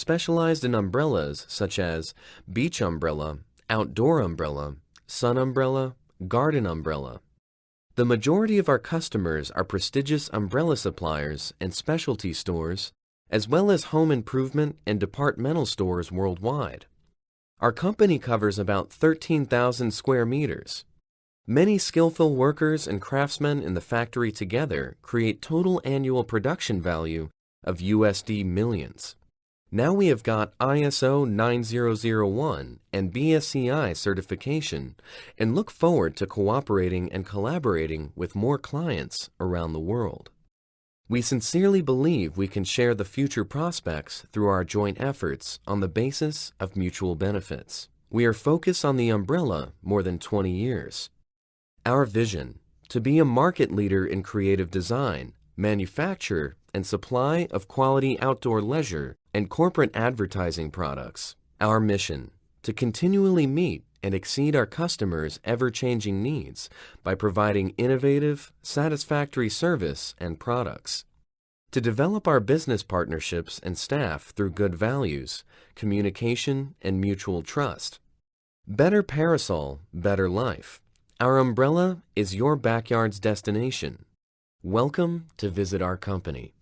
specialized in umbrellas such as beach umbrella, outdoor umbrella, sun umbrella, garden umbrella. The majority of our customers are prestigious umbrella suppliers and specialty stores, as well as home improvement and departmental stores worldwide. Our company covers about 13,000 square meters. Many skillful workers and craftsmen in the factory together create total annual production value of USD millions. Now we have got ISO 9001 and BSCI certification and look forward to cooperating and collaborating with more clients around the world. We sincerely believe we can share the future prospects through our joint efforts on the basis of mutual benefits. We are focused on the umbrella more than 20 years. Our vision: to be a market leader in creative design, manufacture, and supply of quality outdoor leisure and corporate advertising products. Our mission: to continually meet and exceed our customers' ever-changing needs by providing innovative, satisfactory service and products. To develop our business partnerships and staff through good values, communication, and mutual trust. Better parasol, better life. Our umbrella is your backyard's destination. Welcome to visit our company.